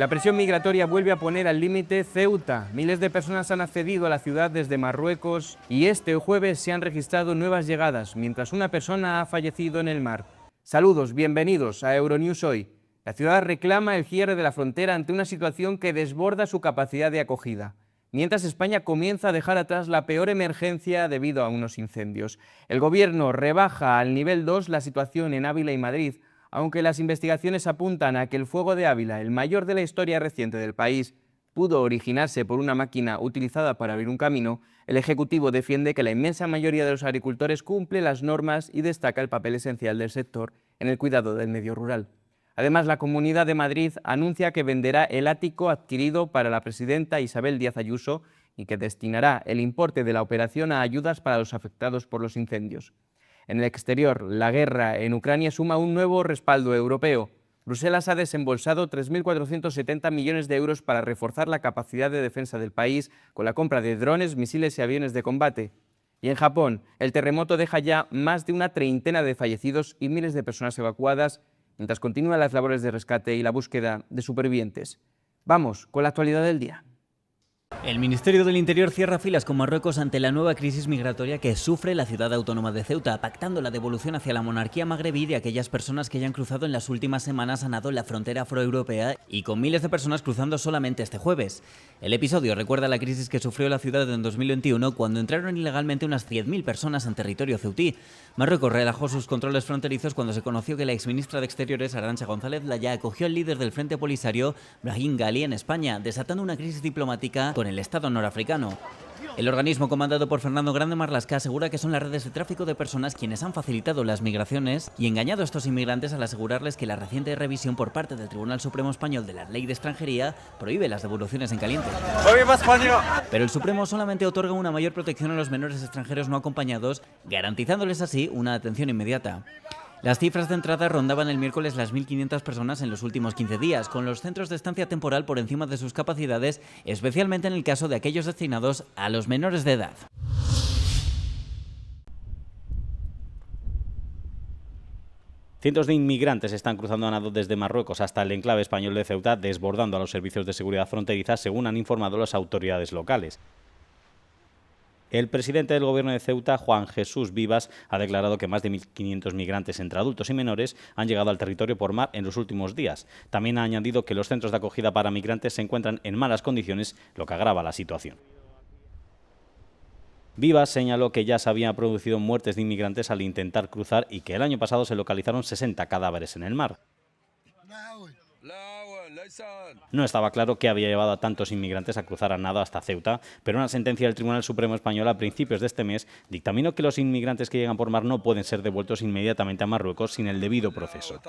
La presión migratoria vuelve a poner al límite Ceuta. Miles de personas han accedido a la ciudad desde Marruecos y este jueves se han registrado nuevas llegadas, mientras una persona ha fallecido en el mar. Saludos, bienvenidos a Euronews Hoy. La ciudad reclama el cierre de la frontera ante una situación que desborda su capacidad de acogida, mientras España comienza a dejar atrás la peor emergencia debido a unos incendios. El gobierno rebaja al nivel 2 la situación en Ávila y Madrid, aunque las investigaciones apuntan a que el fuego de Ávila, el mayor de la historia reciente del país, pudo originarse por una máquina utilizada para abrir un camino. El Ejecutivo defiende que la inmensa mayoría de los agricultores cumple las normas y destaca el papel esencial del sector en el cuidado del medio rural. Además, la Comunidad de Madrid anuncia que venderá el ático adquirido para la presidenta Isabel Díaz Ayuso y que destinará el importe de la operación a ayudas para los afectados por los incendios. En el exterior, la guerra en Ucrania suma un nuevo respaldo europeo. Bruselas ha desembolsado 3.470 millones de euros para reforzar la capacidad de defensa del país con la compra de drones, misiles y aviones de combate. Y en Japón, el terremoto deja ya más de una treintena de fallecidos y miles de personas evacuadas, mientras continúan las labores de rescate y la búsqueda de supervivientes. Vamos con la actualidad del día. El Ministerio del Interior cierra filas con Marruecos ante la nueva crisis migratoria que sufre la ciudad autónoma de Ceuta, pactando la devolución hacia la monarquía magrebí de aquellas personas que hayan cruzado en las últimas semanas a nado la frontera afroeuropea y con miles de personas cruzando solamente este jueves. El episodio recuerda la crisis que sufrió la ciudad en 2021 cuando entraron ilegalmente unas 100.000 personas en territorio ceutí. Marruecos relajó sus controles fronterizos cuando se conoció que la exministra de Exteriores, Arantxa González Laya, acogió al líder del Frente Polisario, Brahim Ghali, en España, desatando una crisis diplomática con el Estado norafricano. El organismo comandado por Fernando Grande Marlaska asegura que son las redes de tráfico de personas quienes han facilitado las migraciones y engañado a estos inmigrantes al asegurarles que la reciente revisión por parte del Tribunal Supremo Español de la Ley de Extranjería prohíbe las devoluciones en caliente. Pero el Supremo solamente otorga una mayor protección a los menores extranjeros no acompañados, garantizándoles así una atención inmediata. Las cifras de entrada rondaban el miércoles las 1.500 personas en los últimos 15 días, con los centros de estancia temporal por encima de sus capacidades, especialmente en el caso de aquellos destinados a los menores de edad. Cientos de inmigrantes están cruzando a nado desde Marruecos hasta el enclave español de Ceuta, desbordando a los servicios de seguridad fronteriza, según han informado las autoridades locales. El presidente del gobierno de Ceuta, Juan Jesús Vivas, ha declarado que más de 1.500 migrantes entre adultos y menores han llegado al territorio por mar en los últimos días. También ha añadido que los centros de acogida para migrantes se encuentran en malas condiciones, lo que agrava la situación. Vivas señaló que ya se habían producido muertes de inmigrantes al intentar cruzar y que el año pasado se localizaron 60 cadáveres en el mar. No estaba claro qué había llevado a tantos inmigrantes a cruzar a nado hasta Ceuta, pero una sentencia del Tribunal Supremo Español a principios de este mes dictaminó que los inmigrantes que llegan por mar no pueden ser devueltos inmediatamente a Marruecos sin el debido proceso.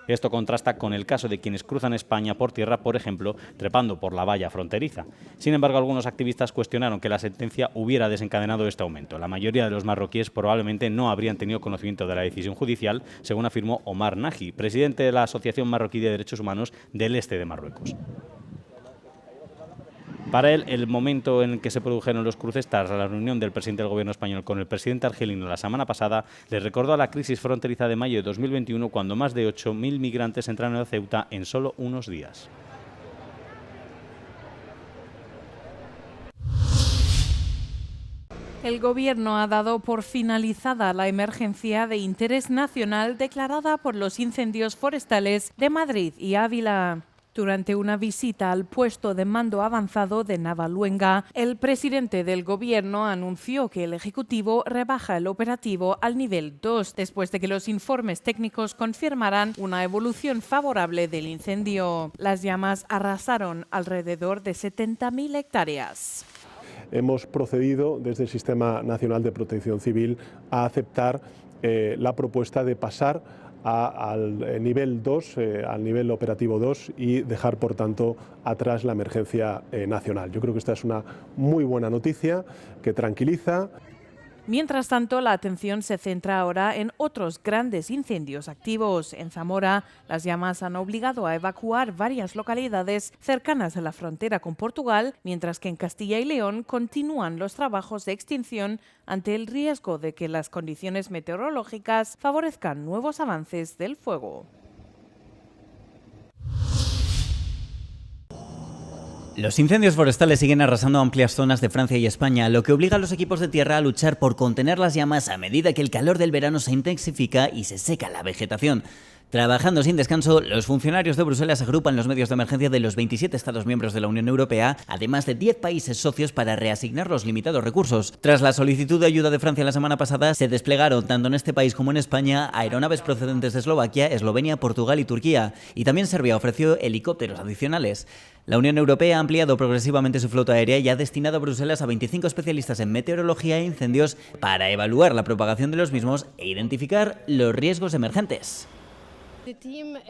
Esto contrasta con el caso de quienes cruzan España por tierra, por ejemplo, trepando por la valla fronteriza. Sin embargo, algunos activistas cuestionaron que la sentencia hubiera desencadenado este aumento. La mayoría de los marroquíes probablemente no habrían tenido conocimiento de la decisión judicial, según afirmó Omar Naji, presidente de la Asociación Marroquí de Derechos Humanos del este de Marruecos. Para él, el momento en el que se produjeron los cruces tras la reunión del presidente del gobierno español con el presidente argelino la semana pasada le recordó a la crisis fronteriza de mayo de 2021, cuando más de 8.000 migrantes entraron a Ceuta en solo unos días. El Gobierno ha dado por finalizada la emergencia de interés nacional declarada por los incendios forestales de Madrid y Ávila. Durante una visita al puesto de mando avanzado de Navaluenga, el presidente del Gobierno anunció que el Ejecutivo rebaja el operativo al nivel 2, después de que los informes técnicos confirmaran una evolución favorable del incendio. Las llamas arrasaron alrededor de 70.000 hectáreas. Hemos procedido desde el Sistema Nacional de Protección Civil a aceptar la propuesta de pasar al nivel 2, al nivel operativo 2 y dejar, por tanto, atrás la emergencia nacional. Yo creo que esta es una muy buena noticia que tranquiliza. Mientras tanto, la atención se centra ahora en otros grandes incendios activos. En Zamora, las llamas han obligado a evacuar varias localidades cercanas a la frontera con Portugal, mientras que en Castilla y León continúan los trabajos de extinción ante el riesgo de que las condiciones meteorológicas favorezcan nuevos avances del fuego. Los incendios forestales siguen arrasando amplias zonas de Francia y España, lo que obliga a los equipos de tierra a luchar por contener las llamas a medida que el calor del verano se intensifica y se seca la vegetación. Trabajando sin descanso, los funcionarios de Bruselas agrupan los medios de emergencia de los 27 Estados miembros de la Unión Europea, además de 10 países socios para reasignar los limitados recursos. Tras la solicitud de ayuda de Francia la semana pasada, se desplegaron tanto en este país como en España aeronaves procedentes de Eslovaquia, Eslovenia, Portugal y Turquía, y también Serbia ofreció helicópteros adicionales. La Unión Europea ha ampliado progresivamente su flota aérea y ha destinado a Bruselas a 25 especialistas en meteorología e incendios para evaluar la propagación de los mismos e identificar los riesgos emergentes.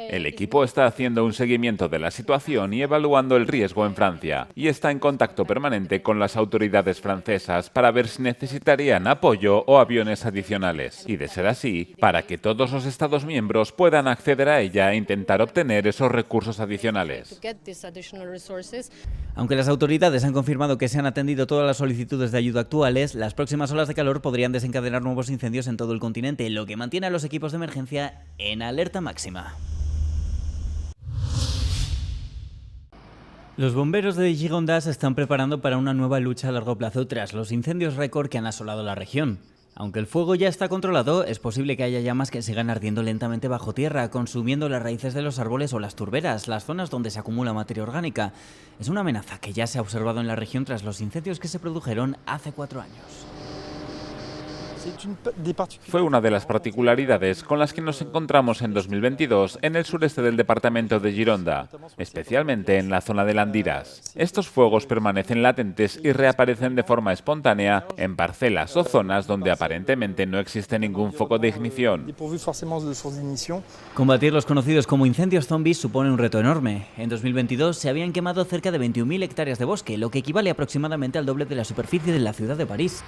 El equipo está haciendo un seguimiento de la situación y evaluando el riesgo en Francia, y está en contacto permanente con las autoridades francesas para ver si necesitarían apoyo o aviones adicionales, y de ser así, para que todos los Estados miembros puedan acceder a ella e intentar obtener esos recursos adicionales. Aunque las autoridades han confirmado que se han atendido todas las solicitudes de ayuda actuales, las próximas olas de calor podrían desencadenar nuevos incendios en todo el continente, lo que mantiene a los equipos de emergencia en alerta máxima. Los bomberos de Gironda se están preparando para una nueva lucha a largo plazo tras los incendios récord que han asolado la región. Aunque el fuego ya está controlado, es posible que haya llamas que sigan ardiendo lentamente bajo tierra, consumiendo las raíces de los árboles o las turberas, las zonas donde se acumula materia orgánica. Es una amenaza que ya se ha observado en la región tras los incendios que se produjeron hace 4 años. Fue una de las particularidades con las que nos encontramos en 2022 en el sureste del departamento de Gironda, especialmente en la zona de Landiras. Estos fuegos permanecen latentes y reaparecen de forma espontánea en parcelas o zonas donde aparentemente no existe ningún foco de ignición. Combatir los conocidos como incendios zombies supone un reto enorme. En 2022 se habían quemado cerca de 21.000 hectáreas de bosque, lo que equivale aproximadamente al doble de la superficie de la ciudad de París.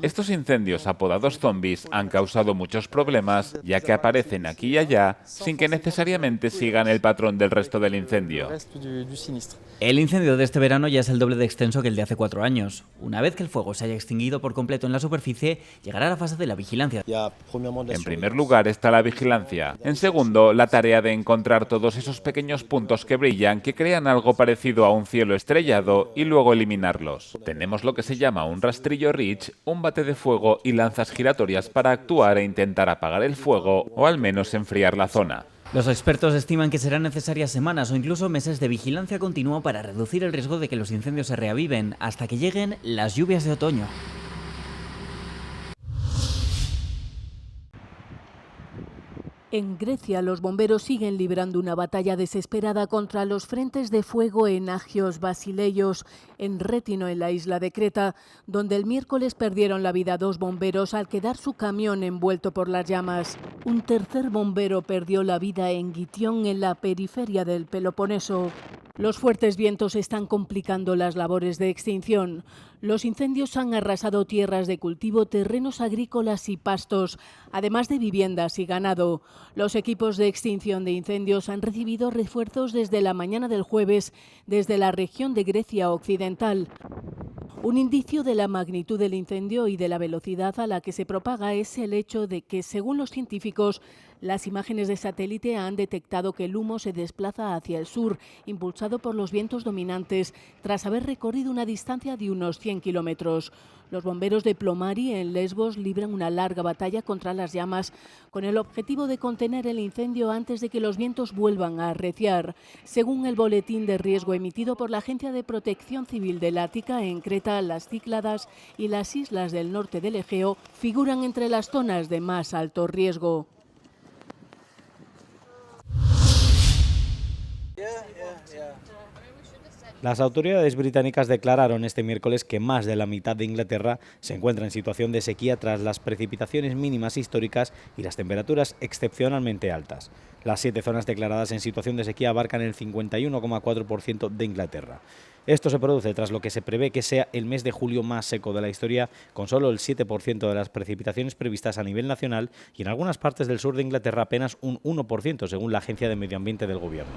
Estos incendios apodados zombies han causado muchos problemas, ya que aparecen aquí y allá sin que necesariamente sigan el patrón del resto del incendio. El incendio de este verano ya es el doble de extenso que el de hace 4 años. Una vez que el fuego se haya extinguido por completo en la superficie, llegará la fase de la vigilancia. En primer lugar está la vigilancia. En segundo, la tarea de encontrar todos esos pequeños puntos que brillan, que crean algo parecido a un cielo estrellado, y luego eliminarlos. Tenemos lo que se llama un rastrillo Ridge, un bate de fuego y lanzas giratorias para actuar e intentar apagar el fuego o al menos enfriar la zona. Los expertos estiman que serán necesarias semanas o incluso meses de vigilancia continua para reducir el riesgo de que los incendios se reaviven hasta que lleguen las lluvias de otoño. En Grecia, los bomberos siguen librando una batalla desesperada contra los frentes de fuego en Agios Basileios, en Rétino, en la isla de Creta, donde el miércoles perdieron la vida 2 bomberos al quedar su camión envuelto por las llamas. Un tercer bombero perdió la vida en Gitión, en la periferia del Peloponeso. Los fuertes vientos están complicando las labores de extinción. Los incendios han arrasado tierras de cultivo, terrenos agrícolas y pastos, además de viviendas y ganado. Los equipos de extinción de incendios han recibido refuerzos desde la mañana del jueves desde la región de Grecia occidental. Un indicio de la magnitud del incendio y de la velocidad a la que se propaga es el hecho de que, según los científicos, las imágenes de satélite han detectado que el humo se desplaza hacia el sur, impulsado por los vientos dominantes, tras haber recorrido una distancia de unos 100 kilómetros. Los bomberos de Plomari, en Lesbos, libran una larga batalla contra las llamas con el objetivo de contener el incendio antes de que los vientos vuelvan a arreciar. Según el boletín de riesgo emitido por la Agencia de Protección Civil del Ática, en Creta, las Cícladas y las islas del norte del Egeo figuran entre las zonas de más alto riesgo. Las autoridades británicas declararon este miércoles que más de la mitad de Inglaterra se encuentra en situación de sequía tras las precipitaciones mínimas históricas y las temperaturas excepcionalmente altas. Las 7 zonas declaradas en situación de sequía abarcan el 51,4% de Inglaterra. Esto se produce tras lo que se prevé que sea el mes de julio más seco de la historia, con solo el 7% de las precipitaciones previstas a nivel nacional y en algunas partes del sur de Inglaterra apenas un 1%, según la Agencia de Medio Ambiente del Gobierno.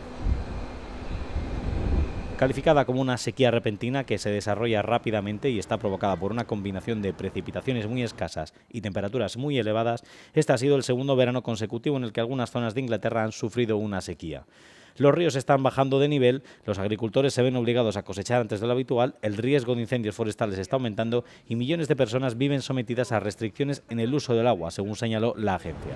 Calificada como una sequía repentina que se desarrolla rápidamente y está provocada por una combinación de precipitaciones muy escasas y temperaturas muy elevadas, este ha sido el segundo verano consecutivo en el que algunas zonas de Inglaterra han sufrido una sequía. Los ríos están bajando de nivel, los agricultores se ven obligados a cosechar antes de lo habitual, el riesgo de incendios forestales está aumentando y millones de personas viven sometidas a restricciones en el uso del agua, según señaló la agencia.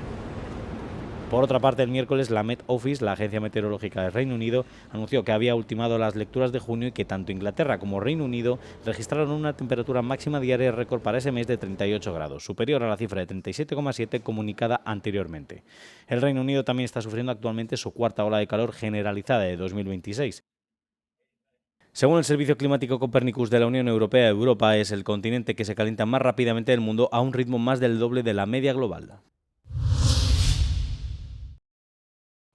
Por otra parte, el miércoles la Met Office, la agencia meteorológica del Reino Unido, anunció que había ultimado las lecturas de junio y que tanto Inglaterra como Reino Unido registraron una temperatura máxima diaria récord para ese mes de 38 grados, superior a la cifra de 37,7 comunicada anteriormente. El Reino Unido también está sufriendo actualmente su cuarta ola de calor generalizada de 2026. Según el Servicio Climático Copernicus de la Unión Europea, Europa es el continente que se calienta más rápidamente del mundo a un ritmo más del doble de la media global.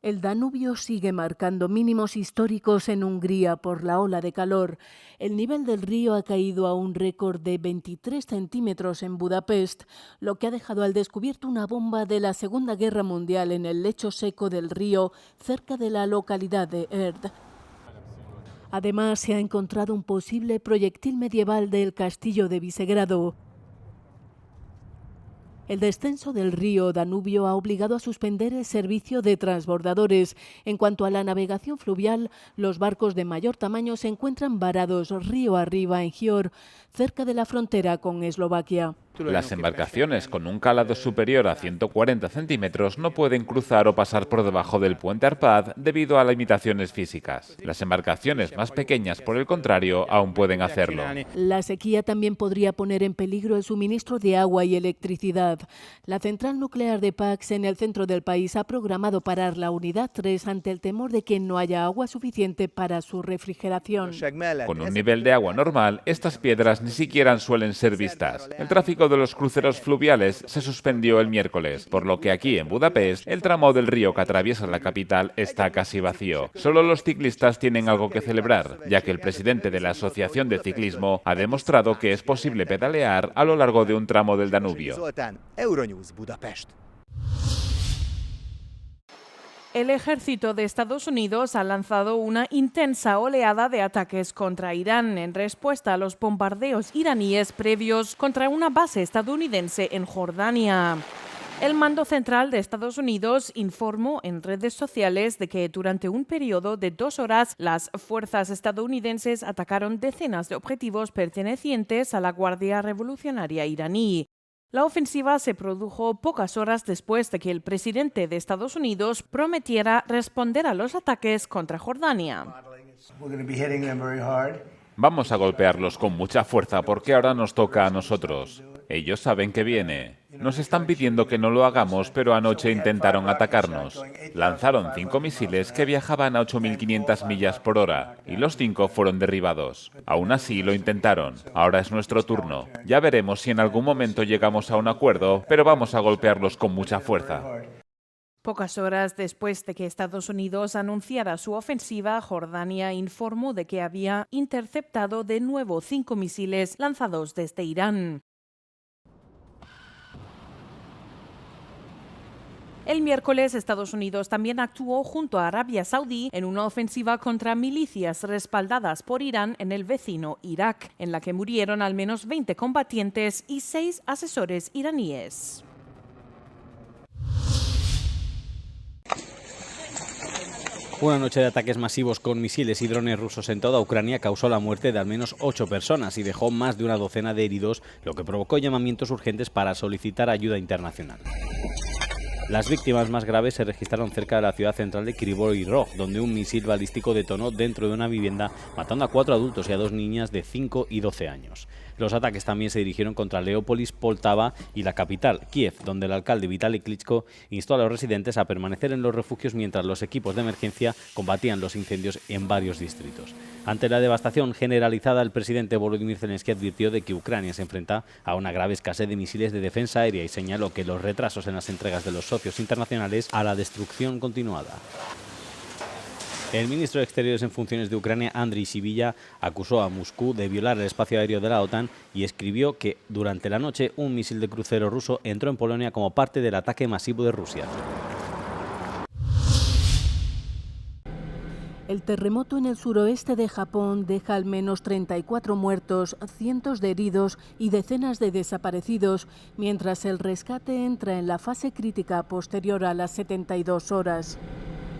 El Danubio sigue marcando mínimos históricos en Hungría por la ola de calor. El nivel del río ha caído a un récord de 23 centímetros en Budapest, lo que ha dejado al descubierto una bomba de la Segunda Guerra Mundial en el lecho seco del río, cerca de la localidad de Erd. Además, se ha encontrado un posible proyectil medieval del castillo de Visegrado. El descenso del río Danubio ha obligado a suspender el servicio de transbordadores. En cuanto a la navegación fluvial, los barcos de mayor tamaño se encuentran varados río arriba en Győr, cerca de la frontera con Eslovaquia. Las embarcaciones con un calado superior a 140 centímetros no pueden cruzar o pasar por debajo del puente Arpad debido a limitaciones físicas. Las embarcaciones más pequeñas, por el contrario, aún pueden hacerlo. La sequía también podría poner en peligro el suministro de agua y electricidad. La central nuclear de Paks, en el centro del país, ha programado parar la unidad 3 ante el temor de que no haya agua suficiente para su refrigeración. Con un nivel de agua normal, estas piedras ni siquiera suelen ser vistas. El tráfico de los cruceros fluviales se suspendió el miércoles, por lo que aquí en Budapest el tramo del río que atraviesa la capital está casi vacío. Solo los ciclistas tienen algo que celebrar, ya que el presidente de la Asociación de Ciclismo ha demostrado que es posible pedalear a lo largo de un tramo del Danubio. El ejército de Estados Unidos ha lanzado una intensa oleada de ataques contra Irán en respuesta a los bombardeos iraníes previos contra una base estadounidense en Jordania. El mando central de Estados Unidos informó en redes sociales de que durante un periodo de 2 horas las fuerzas estadounidenses atacaron decenas de objetivos pertenecientes a la Guardia Revolucionaria iraní. La ofensiva se produjo pocas horas después de que el presidente de Estados Unidos prometiera responder a los ataques contra Jordania. Vamos a golpearlos con mucha fuerza porque ahora nos toca a nosotros. Ellos saben que viene. Nos están pidiendo que no lo hagamos, pero anoche intentaron atacarnos. Lanzaron 5 misiles que viajaban a 8.500 millas por hora y los 5 fueron derribados. Aún así lo intentaron. Ahora es nuestro turno. Ya veremos si en algún momento llegamos a un acuerdo, pero vamos a golpearlos con mucha fuerza. Pocas horas después de que Estados Unidos anunciara su ofensiva, Jordania informó de que había interceptado de nuevo 5 misiles lanzados desde Irán. El miércoles, Estados Unidos también actuó junto a Arabia Saudí en una ofensiva contra milicias respaldadas por Irán en el vecino Irak, en la que murieron al menos 20 combatientes y 6 asesores iraníes. Una noche de ataques masivos con misiles y drones rusos en toda Ucrania causó la muerte de al menos 8 personas y dejó más de una docena de heridos, lo que provocó llamamientos urgentes para solicitar ayuda internacional. Las víctimas más graves se registraron cerca de la ciudad central de Kryvyi Rog, donde un misil balístico detonó dentro de una vivienda, matando a 4 adultos y a 2 niñas de 5 y 12 años. Los ataques también se dirigieron contra Leópolis, Poltava y la capital, Kiev, donde el alcalde Vitaly Klitschko instó a los residentes a permanecer en los refugios mientras los equipos de emergencia combatían los incendios en varios distritos. Ante la devastación generalizada, el presidente Volodymyr Zelensky advirtió de que Ucrania se enfrenta a una grave escasez de misiles de defensa aérea y señaló que los retrasos en las entregas de los socios internacionales a la destrucción continuada. El ministro de Exteriores en funciones de Ucrania, Andriy Sybiha, acusó a Moscú de violar el espacio aéreo de la OTAN y escribió que durante la noche un misil de crucero ruso entró en Polonia como parte del ataque masivo de Rusia. El terremoto en el suroeste de Japón deja al menos 34 muertos, cientos de heridos y decenas de desaparecidos, mientras el rescate entra en la fase crítica posterior a las 72 horas.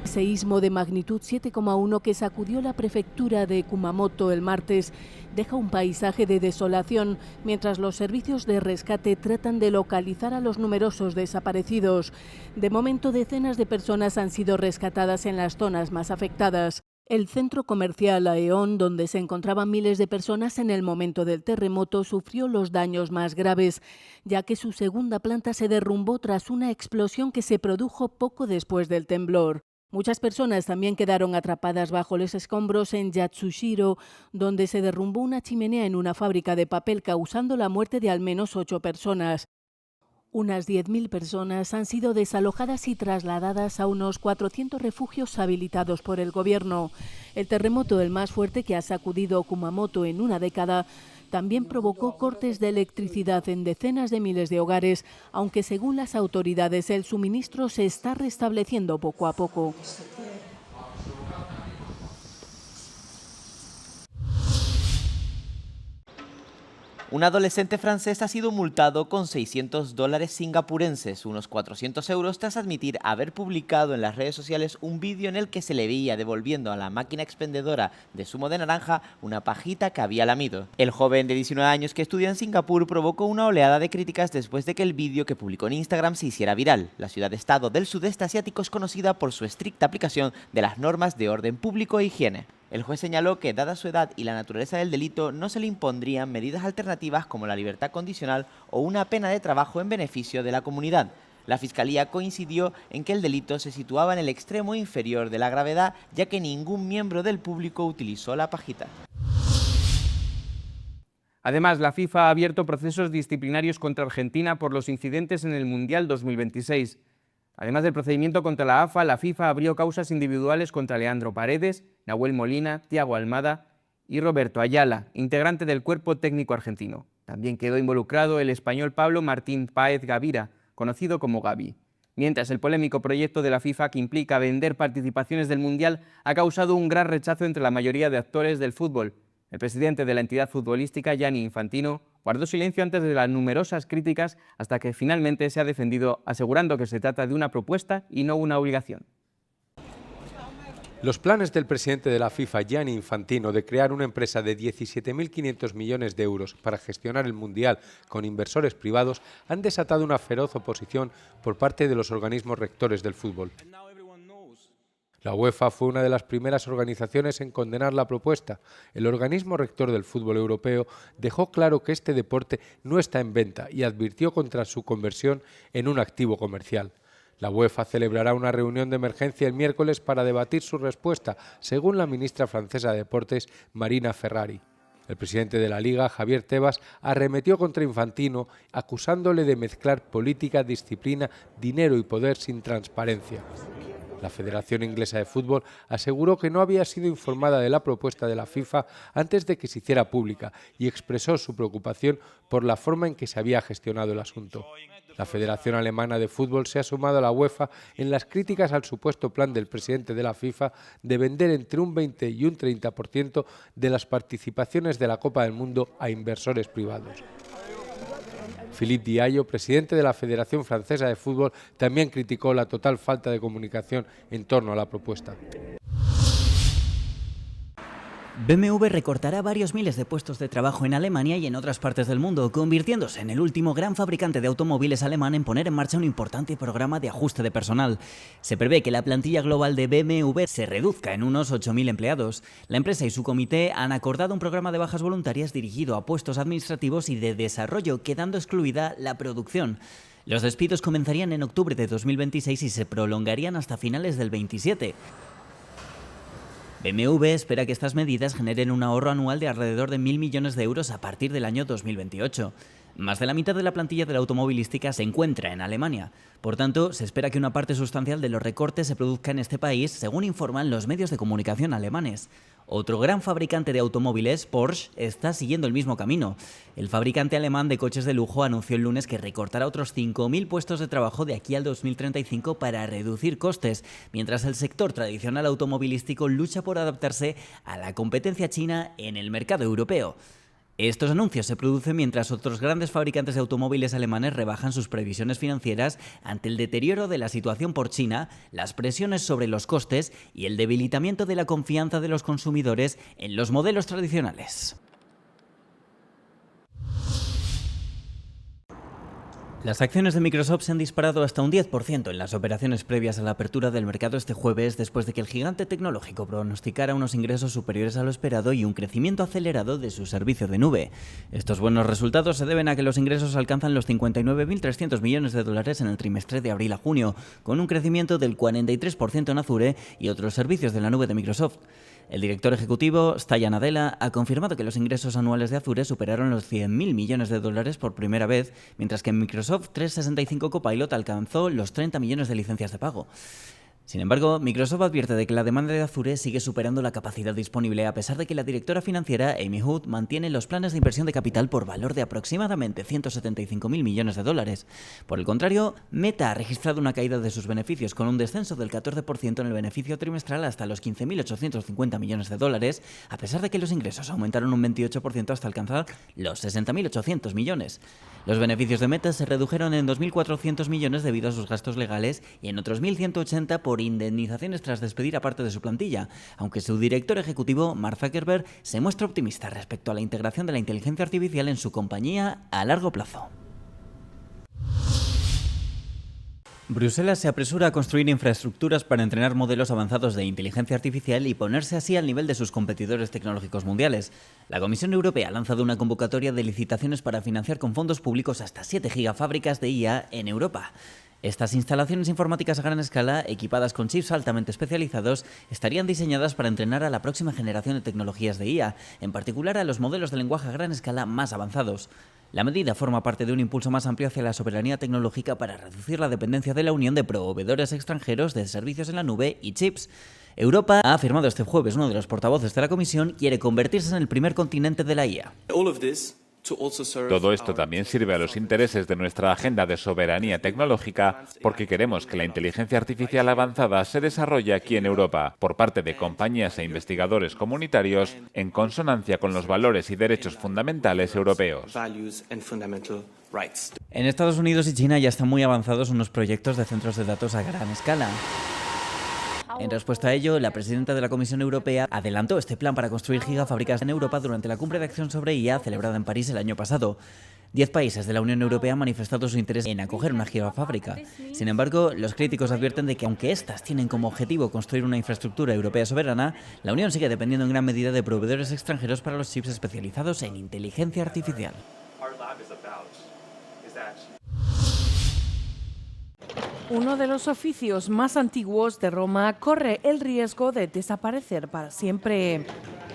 Seísmo de magnitud 7,1 que sacudió la prefectura de Kumamoto el martes deja un paisaje de desolación mientras los servicios de rescate tratan de localizar a los numerosos desaparecidos. De momento, decenas de personas han sido rescatadas en las zonas más afectadas. El centro comercial Aeon, donde se encontraban miles de personas en el momento del terremoto, sufrió los daños más graves, ya que su segunda planta se derrumbó tras una explosión que se produjo poco después del temblor. Muchas personas también quedaron atrapadas bajo los escombros en Yatsushiro, donde se derrumbó una chimenea en una fábrica de papel, causando la muerte de al menos 8 personas. Unas 10.000 personas han sido desalojadas y trasladadas a unos 400 refugios habilitados por el gobierno. El terremoto, el más fuerte que ha sacudido Kumamoto en una década, también provocó cortes de electricidad en decenas de miles de hogares, aunque según las autoridades el suministro se está restableciendo poco a poco. Un adolescente francés ha sido multado con $600 singapurenses, unos 400 euros, tras admitir haber publicado en las redes sociales un vídeo en el que se le veía devolviendo a la máquina expendedora de zumo de naranja una pajita que había lamido. El joven de 19 años que estudia en Singapur provocó una oleada de críticas después de que el vídeo que publicó en Instagram se hiciera viral. La ciudad-estado del sudeste asiático es conocida por su estricta aplicación de las normas de orden público e higiene. El juez señaló que, dada su edad y la naturaleza del delito, no se le impondrían medidas alternativas como la libertad condicional o una pena de trabajo en beneficio de la comunidad. La Fiscalía coincidió en que el delito se situaba en el extremo inferior de la gravedad, ya que ningún miembro del público utilizó la pajita. Además, la FIFA ha abierto procesos disciplinarios contra Argentina por los incidentes en el Mundial 2026. Además del procedimiento contra la AFA, la FIFA abrió causas individuales contra Leandro Paredes, Nahuel Molina, Thiago Almada y Roberto Ayala, integrante del cuerpo técnico argentino. También quedó involucrado el español Pablo Martín Páez Gavira, conocido como Gavi. Mientras, el polémico proyecto de la FIFA que implica vender participaciones del Mundial ha causado un gran rechazo entre la mayoría de actores del fútbol. El presidente de la entidad futbolística, Gianni Infantino, guardó silencio antes de las numerosas críticas hasta que finalmente se ha defendido, asegurando que se trata de una propuesta y no una obligación. Los planes del presidente de la FIFA, Gianni Infantino, de crear una empresa de 17.500 millones de euros para gestionar el Mundial con inversores privados han desatado una feroz oposición por parte de los organismos rectores del fútbol. La UEFA fue una de las primeras organizaciones en condenar la propuesta. El organismo rector del fútbol europeo dejó claro que este deporte no está en venta y advirtió contra su conversión en un activo comercial. La UEFA celebrará una reunión de emergencia el miércoles para debatir su respuesta, según la ministra francesa de Deportes, Marina Ferrari. El presidente de la Liga, Javier Tebas, arremetió contra Infantino, acusándole de mezclar política, disciplina, dinero y poder sin transparencia. La Federación Inglesa de Fútbol aseguró que no había sido informada de la propuesta de la FIFA antes de que se hiciera pública y expresó su preocupación por la forma en que se había gestionado el asunto. La Federación Alemana de Fútbol se ha sumado a la UEFA en las críticas al supuesto plan del presidente de la FIFA de vender entre un 20 y un 30% de las participaciones de la Copa del Mundo a inversores privados. Philippe Diallo, presidente de la Federación Francesa de Fútbol, también criticó la total falta de comunicación en torno a la propuesta. BMW recortará varios miles de puestos de trabajo en Alemania y en otras partes del mundo, convirtiéndose en el último gran fabricante de automóviles alemán en poner en marcha un importante programa de ajuste de personal. Se prevé que la plantilla global de BMW se reduzca en unos 8.000 empleados. La empresa y su comité han acordado un programa de bajas voluntarias dirigido a puestos administrativos y de desarrollo, quedando excluida la producción. Los despidos comenzarían en octubre de 2026 y se prolongarían hasta finales del 27. BMW espera que estas medidas generen un ahorro anual de alrededor de 1.000 millones de euros a partir del año 2028. Más de la mitad de la plantilla de la automovilística se encuentra en Alemania. Por tanto, se espera que una parte sustancial de los recortes se produzca en este país, según informan los medios de comunicación alemanes. Otro gran fabricante de automóviles, Porsche, está siguiendo el mismo camino. El fabricante alemán de coches de lujo anunció el lunes que recortará otros 5.000 puestos de trabajo de aquí al 2035 para reducir costes, mientras el sector tradicional automovilístico lucha por adaptarse a la competencia china en el mercado europeo. Estos anuncios se producen mientras otros grandes fabricantes de automóviles alemanes rebajan sus previsiones financieras ante el deterioro de la situación por China, las presiones sobre los costes y el debilitamiento de la confianza de los consumidores en los modelos tradicionales. Las acciones de Microsoft se han disparado hasta un 10% en las operaciones previas a la apertura del mercado este jueves, después de que el gigante tecnológico pronosticara unos ingresos superiores a lo esperado y un crecimiento acelerado de su servicio de nube. Estos buenos resultados se deben a que los ingresos alcanzan los 59.300 millones de dólares en el trimestre de abril a junio, con un crecimiento del 43% en Azure y otros servicios de la nube de Microsoft. El director ejecutivo, Satya Nadella, ha confirmado que los ingresos anuales de Azure superaron los 100.000 millones de dólares por primera vez, mientras que en Microsoft 365 Copilot alcanzó los 30 millones de licencias de pago. Sin embargo, Microsoft advierte de que la demanda de Azure sigue superando la capacidad disponible, a pesar de que la directora financiera, Amy Hood, mantiene los planes de inversión de capital por valor de aproximadamente 175.000 millones de dólares. Por el contrario, Meta ha registrado una caída de sus beneficios, con un descenso del 14% en el beneficio trimestral hasta los 15.850 millones de dólares, a pesar de que los ingresos aumentaron un 28% hasta alcanzar los 60.800 millones. Los beneficios de Meta se redujeron en 2.400 millones debido a sus gastos legales y en otros 1.180 por indemnizaciones tras despedir a parte de su plantilla, aunque su director ejecutivo, Mark Zuckerberg, se muestra optimista respecto a la integración de la inteligencia artificial en su compañía a largo plazo. Bruselas se apresura a construir infraestructuras para entrenar modelos avanzados de inteligencia artificial y ponerse así al nivel de sus competidores tecnológicos mundiales. La Comisión Europea ha lanzado una convocatoria de licitaciones para financiar con fondos públicos hasta 7 gigafábricas de IA en Europa. Estas instalaciones informáticas a gran escala, equipadas con chips altamente especializados, estarían diseñadas para entrenar a la próxima generación de tecnologías de IA, en particular a los modelos de lenguaje a gran escala más avanzados. La medida forma parte de un impulso más amplio hacia la soberanía tecnológica para reducir la dependencia de la Unión de proveedores extranjeros de servicios en la nube y chips. Europa, ha afirmado este jueves uno de los portavoces de la Comisión, quiere convertirse en el primer continente de la IA. Todo esto también sirve a los intereses de nuestra agenda de soberanía tecnológica porque queremos que la inteligencia artificial avanzada se desarrolle aquí en Europa por parte de compañías e investigadores comunitarios en consonancia con los valores y derechos fundamentales europeos. En Estados Unidos y China ya están muy avanzados unos proyectos de centros de datos a gran escala. En respuesta a ello, la presidenta de la Comisión Europea adelantó este plan para construir gigafábricas en Europa durante la Cumbre de Acción sobre IA celebrada en París el año pasado. 10 países de la Unión Europea han manifestado su interés en acoger una gigafábrica. Sin embargo, los críticos advierten de que aunque estas tienen como objetivo construir una infraestructura europea soberana, la Unión sigue dependiendo en gran medida de proveedores extranjeros para los chips especializados en inteligencia artificial. Uno de los oficios más antiguos de Roma corre el riesgo de desaparecer para siempre.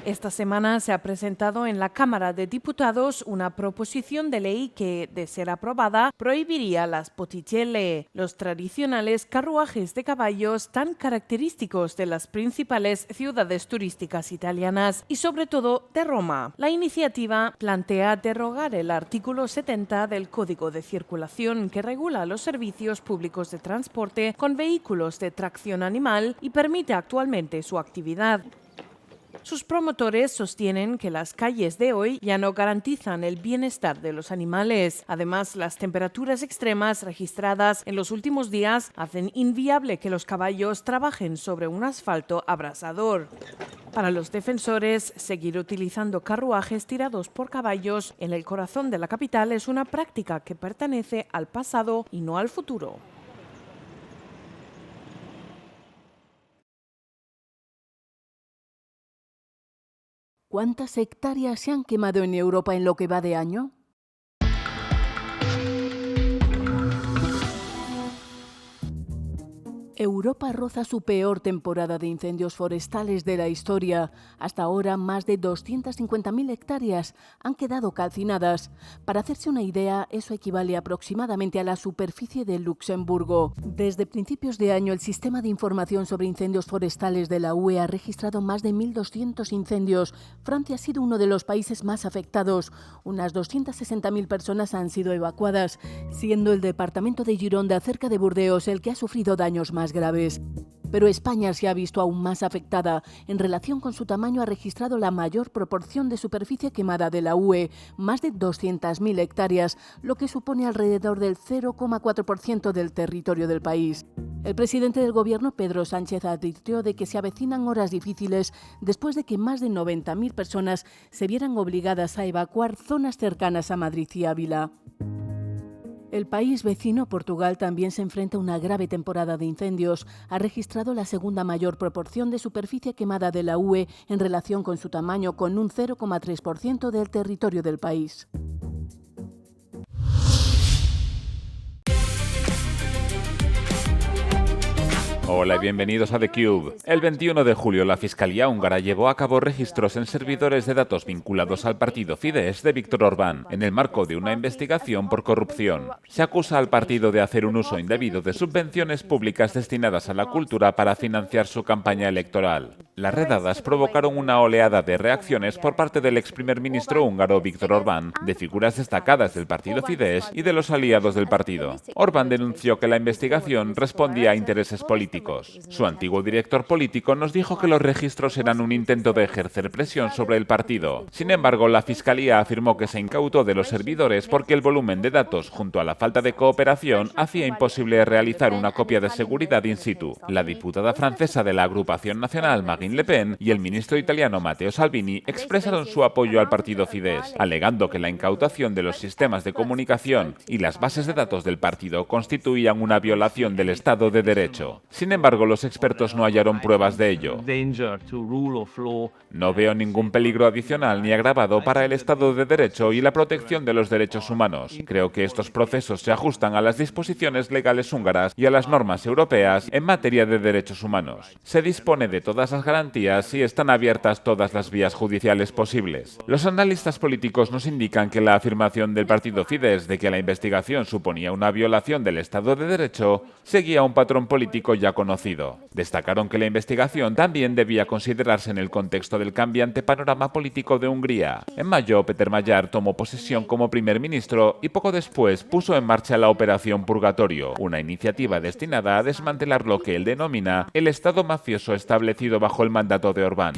Esta semana se ha presentado en la Cámara de Diputados una proposición de ley que, de ser aprobada, prohibiría las bottigelle, los tradicionales carruajes de caballos tan característicos de las principales ciudades turísticas italianas y sobre todo de Roma. La iniciativa plantea derogar el artículo 70 del Código de Circulación que regula los servicios públicos de transporte con vehículos de tracción animal y permite actualmente su actividad. Sus promotores sostienen que las calles de hoy ya no garantizan el bienestar de los animales. Además, las temperaturas extremas registradas en los últimos días hacen inviable que los caballos trabajen sobre un asfalto abrasador. Para los defensores, seguir utilizando carruajes tirados por caballos en el corazón de la capital es una práctica que pertenece al pasado y no al futuro. ¿Cuántas hectáreas se han quemado en Europa en lo que va de año? Europa roza su peor temporada de incendios forestales de la historia. Hasta ahora, más de 250.000 hectáreas han quedado calcinadas. Para hacerse una idea, eso equivale aproximadamente a la superficie de Luxemburgo. Desde principios de año, el Sistema de Información sobre Incendios Forestales de la UE ha registrado más de 1.200 incendios. Francia ha sido uno de los países más afectados. Unas 260.000 personas han sido evacuadas, siendo el departamento de Gironda, cerca de Burdeos, el que ha sufrido daños más graves. Pero España se ha visto aún más afectada. En relación con su tamaño ha registrado la mayor proporción de superficie quemada de la UE, más de 200.000 hectáreas, lo que supone alrededor del 0,4% del territorio del país. El presidente del Gobierno, Pedro Sánchez, advirtió de que se avecinan horas difíciles después de que más de 90.000 personas se vieran obligadas a evacuar zonas cercanas a Madrid y Ávila. El país vecino, Portugal, también se enfrenta a una grave temporada de incendios. Ha registrado la segunda mayor proporción de superficie quemada de la UE en relación con su tamaño, con un 0,3% del territorio del país. Hola y bienvenidos a theCUBE. El 21 de julio la Fiscalía húngara llevó a cabo registros en servidores de datos vinculados al partido Fidesz de Viktor Orbán, en el marco de una investigación por corrupción. Se acusa al partido de hacer un uso indebido de subvenciones públicas destinadas a la cultura para financiar su campaña electoral. Las redadas provocaron una oleada de reacciones por parte del ex primer ministro húngaro Viktor Orbán, de figuras destacadas del partido Fidesz y de los aliados del partido. Orbán denunció que la investigación respondía a intereses políticos. Su antiguo director político nos dijo que los registros eran un intento de ejercer presión sobre el partido. Sin embargo, la Fiscalía afirmó que se incautó de los servidores porque el volumen de datos, junto a la falta de cooperación, hacía imposible realizar una copia de seguridad in situ. La diputada francesa de la agrupación nacional, Marine Le Pen, y el ministro italiano Matteo Salvini expresaron su apoyo al partido Fidesz, alegando que la incautación de los sistemas de comunicación y las bases de datos del partido constituían una violación del Estado de Derecho. Sin embargo, los expertos no hallaron pruebas de ello. No veo ningún peligro adicional ni agravado para el Estado de Derecho y la protección de los derechos humanos. Creo que estos procesos se ajustan a las disposiciones legales húngaras y a las normas europeas en materia de derechos humanos. Se dispone de todas las garantías y están abiertas todas las vías judiciales posibles. Los analistas políticos nos indican que la afirmación del partido Fidesz de que la investigación suponía una violación del Estado de Derecho seguía un patrón político ya conocido. Destacaron que la investigación también debía considerarse en el contexto del cambiante panorama político de Hungría. En mayo, Péter Magyar tomó posesión como primer ministro y poco después puso en marcha la Operación Purgatorio, una iniciativa destinada a desmantelar lo que él denomina el Estado mafioso establecido bajo el mandato de Orbán.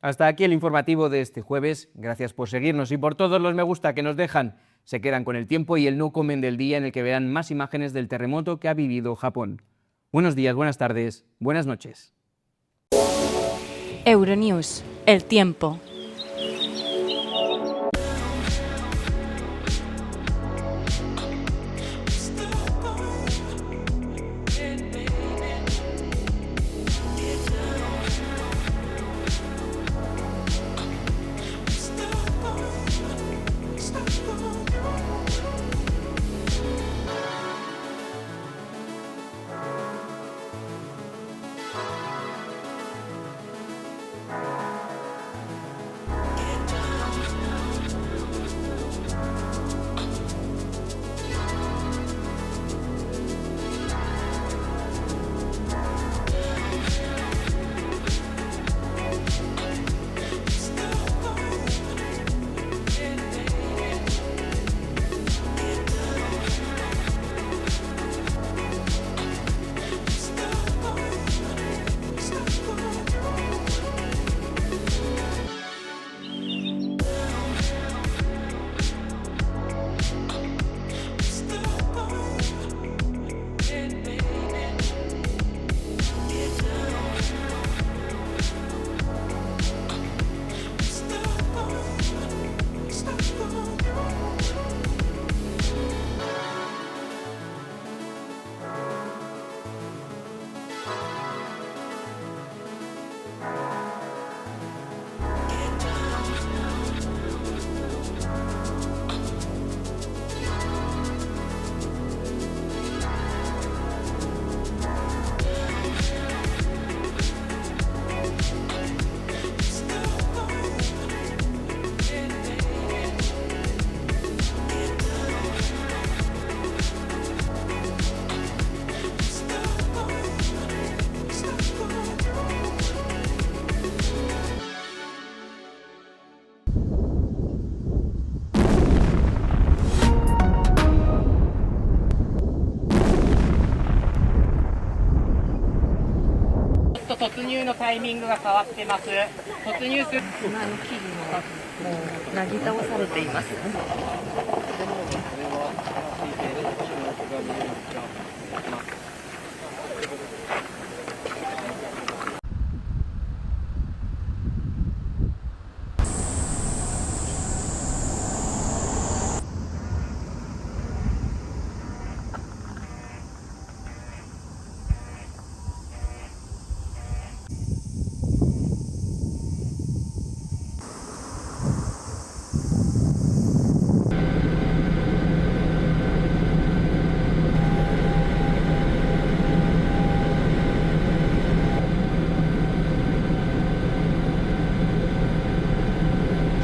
Hasta aquí el informativo de este jueves. Gracias por seguirnos y por todos los me gusta que nos dejan. Se quedan con el tiempo y el no comen del día, en el que verán más imágenes del terremoto que ha vivido Japón. Buenos días, buenas tardes, buenas noches. Euronews, el tiempo.